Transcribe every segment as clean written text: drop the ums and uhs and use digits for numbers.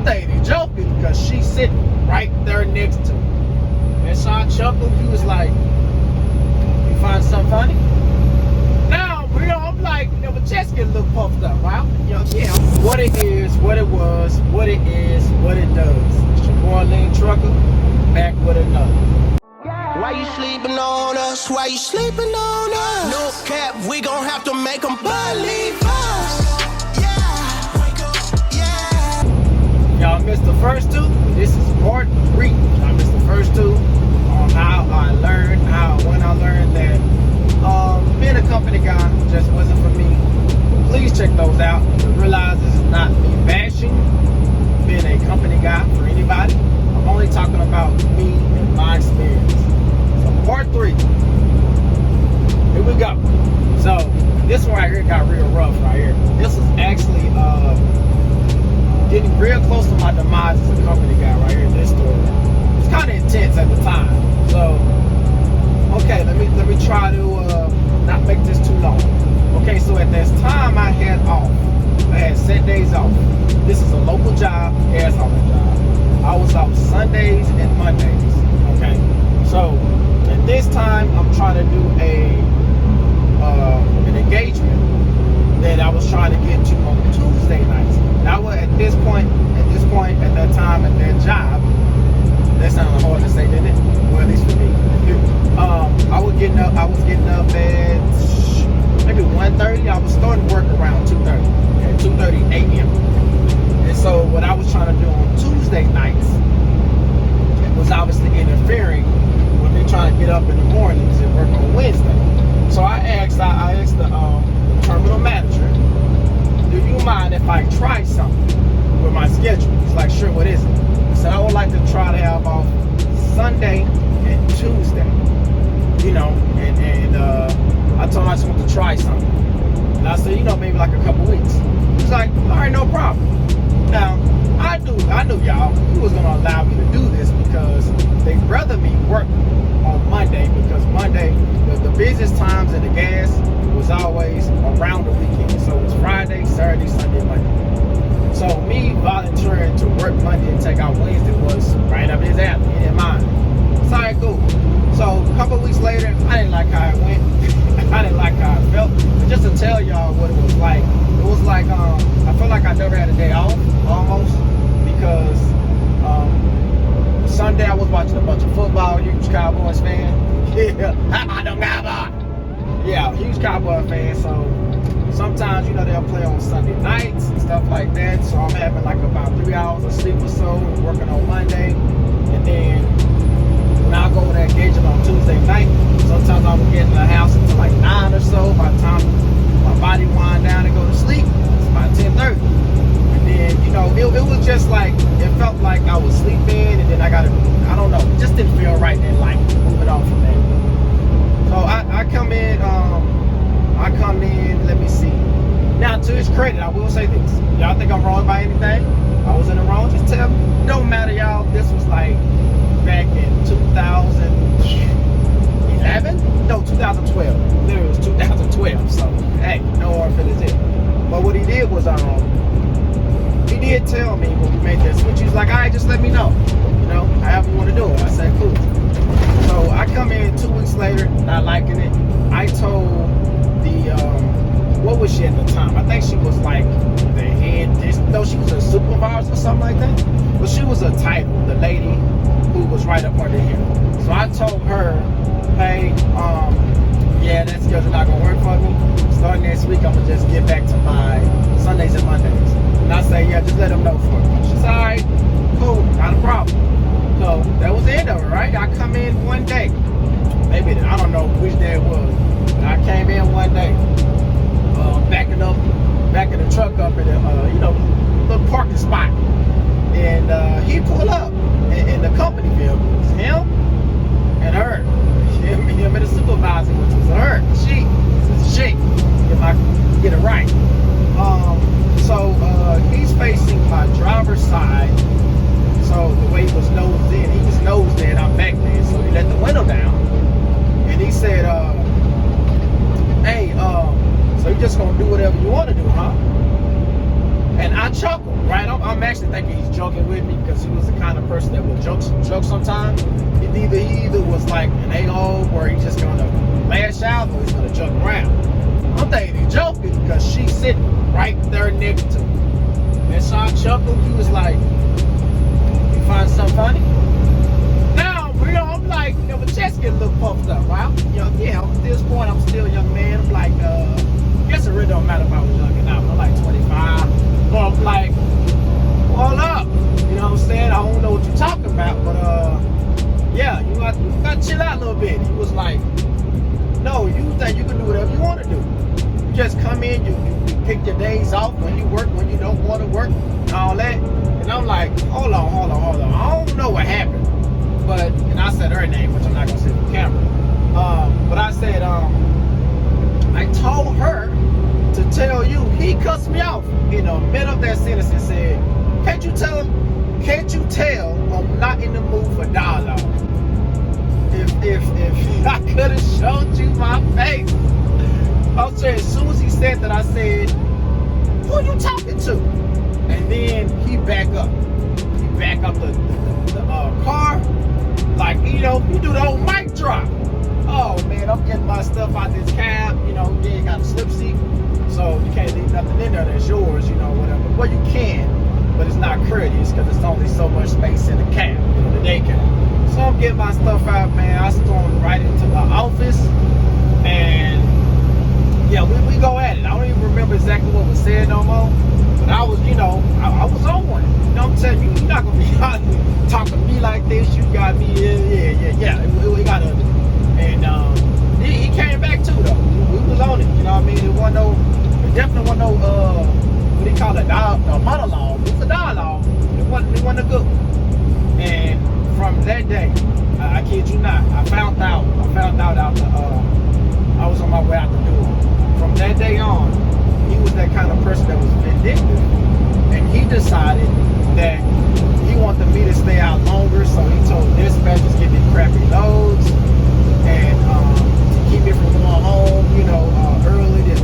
lady joking because she's sitting right there next to me. And so I chuckled. He was like, "You find something funny?" Now, you know, I'm like, you know, my chest getting a little puffed up, right? You know, yeah. What it is, what it was, what it is, what it does. It's your boy Lean Trucker, back with another. Why you sleeping on us? Why you sleeping on us? No cap, we gon' have to make them believe us. Y'all missed the first two. This is part 3. I missed the first two on how I learned, when I learned that being a company guy just wasn't for me. Please check those out to realize this is not me bashing being a company guy for anybody. I'm only talking about me and my experience. So part 3. Here we go. So this one right here got real rough right here. This was actually getting real close to my demise as a company guy right here in this story. It's kind of intense at the time. So, okay, let me try to not make this too long. Okay, so at this time I had off. I had set days off. This is a local job, gas hauling job. I was off Sundays and Mondays. Okay, so at this time I'm trying to do an engagement that I was trying to get to on Tuesday nights. Now at this point, at that time, at that job, that sounded hard to say, didn't it? Well, at least for me. I was getting up at maybe 1:30. I was starting work around 2:30, at 2:30 a.m. And so what I was trying to do on Tuesday nights was obviously interfering with me trying to get up in the mornings and work on Wednesday. So I asked the terminal manager, "Do you mind if I try something with my schedule?" He's like, "Sure, what is it?" I said, "I would like to try to have off Sunday and Tuesday." You know, and I told him I just want to try something. And I said, maybe like a couple weeks. He's like, "All right, no problem." Now, I knew y'all, he was gonna allow me to do this because they'd rather me work on Monday, because Monday, the busiest times in the gas was always around the weekend. So it was Friday, Saturday, Sunday, Monday. So me volunteering to work Monday and take out Wednesday was right up his alley, in mind. It's all right, cool. So a couple weeks later, I didn't like how it went. I didn't like how it felt. But just to tell y'all what it was like I felt like I never had a day off, almost, because Sunday I was watching a bunch of football, huge Cowboys fan. Yeah, how about them Cowboys? Yeah, huge Cowboy fan, so sometimes, they'll play on Sunday nights and stuff like that. So I'm having like about 3 hours of sleep or so, working on Monday. And then when I go to that engagement on Tuesday night, sometimes I would get in the house until like 9 or so. By the time my body wind down and go to sleep, it's about 10:30. And then, it was just like, it felt like I was sleeping, and then I don't know, it just didn't feel right then, like moving on from that. So I come in, let me see. Now, to his credit, I will say this. Y'all think I'm wrong by anything? I was in the wrong, just tell me. It don't matter, y'all. This was like back in 2011? No, 2012. Literally, it was 2012. So, hey, no hard feelings there. But what he did was, he did tell me when we made that switch. He was like, "All right, just let me know. However you want to do it." I said, "Cool." So I come in 2 weeks later, not liking it. I told what was she at the time? I think she was like the head, no, she was a supervisor or something like that. But she was a title, the lady who was right up under him. So I told her, "Hey, yeah, that schedule not gonna work for me. Starting next week, I'm gonna just get back to my Sundays and Mondays." And I say, "Yeah, just let them know for me." She said, "All right, cool, not a problem." So that was the end of it, right? I come in one day, maybe, I don't know which day it was, but I came in one day, backing the truck up in a little parking spot, and he pulled up in the company vehicle. It was him and her, him and the supervisor, which was her. She, get it right. So he's facing my driver's side. So the way he was nosed in, I'm back there. So he let the window down, and he said, "Hey, so you just gonna do whatever you want to do, huh?" And I chuckled, right? I'm actually thinking he's joking with me because he was the kind of person that would joke sometimes. He either was like an a-hole where he's just gonna lash out or he's gonna joke around. I'm thinking he's joking because she's sitting right there next to me. And so I chuckled. He was like, "You find something funny?" Now, I'm like, my chest getting a little puffed up, right? At this point, I'm still a young man. I'm like, I guess it really don't matter if I was young or not. I'm like 25. But I'm like, hold up. You know what I'm saying? I don't know what you're talking about, but yeah, you got to chill out a little bit. He was like, no, you think you can do whatever you want to do. You just come in, you pick your days off when you work, when you don't want to work, and all that. And I'm like, hold on. I don't know what happened. But, and I said her name, which I'm not going to say on camera. But I said, I told her to tell you, he cussed me off in the middle of that sentence and said, can't you tell I'm not in the mood for dialogue? If I could have showed you my face. I was saying, as soon as he said that, I said, who are you talking to? And then he back up. He back up the car. Like, you do the old mic drop. Oh, man, I'm getting my stuff out this cab. You ain't got a slip seat. So you can't leave nothing in there that's yours, whatever. Well, you can, but it's not courteous because it's only so much space in the cab, the day cab. So I'm getting my stuff out, man. I stormed right into the office. And, yeah, we go at it. I don't even remember exactly what was said no more. But I was, I was on one. I'm telling you, you're not going to be out here talking to me like this. You got me, yeah. We got to. And he came back too, though. We was on it, you know what I mean? It definitely wasn't no, what do you call it, a monologue. It was a dialogue. It wasn't a good one. And from that day, I kid you not, I found out after I was on my way out the door. From that day on, he was that kind of person that was vindictive. And he decided that he wanted me to stay out longer, so he told dispatchers give me crappy loads and to keep me from going home, early, to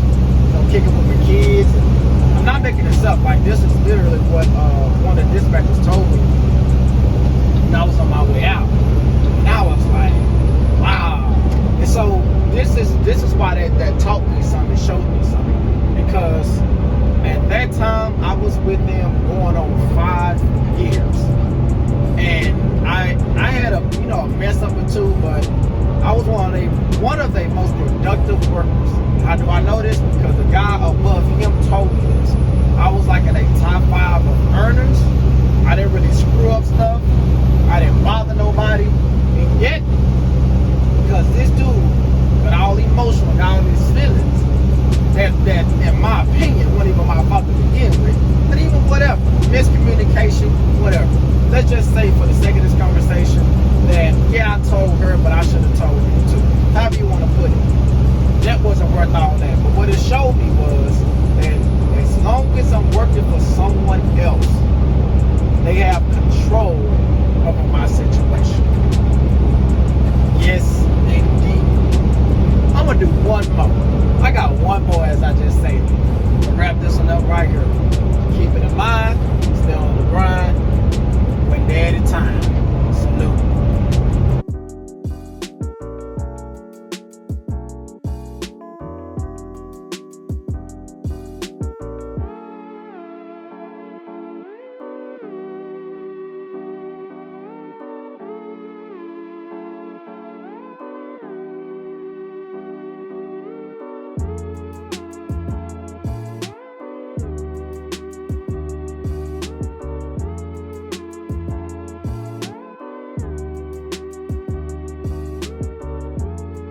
kick it with my kids. And I'm not making this up. Like, this is literally what one of the dispatchers told me when I was on my way out. And I was like, wow. And so this is why that taught me something, showed me something, because at that time I was with them going on 5 years, and I had a mess up or two, but I was one of the most productive workers. How do I know this? Because the guy above him told me this. I was like in a top 5 of earners. I didn't really screw up stuff. I didn't bother nobody. And yet, because this dude got all emotional, got all these feelings, that in my opinion wasn't even my fault to begin with. But even whatever, miscommunication, whatever. Let's just say, for the sake of this conversation, that yeah, I told her, but I should have told you too. However you want to put it. That wasn't worth all that. But what it showed me was that as long as I'm working for someone else, they have control over my situation. Yes, indeed. I'm gonna do one more. I got one more, as I just said. Wrap this one up right here. Keep it in mind. Stay on the grind.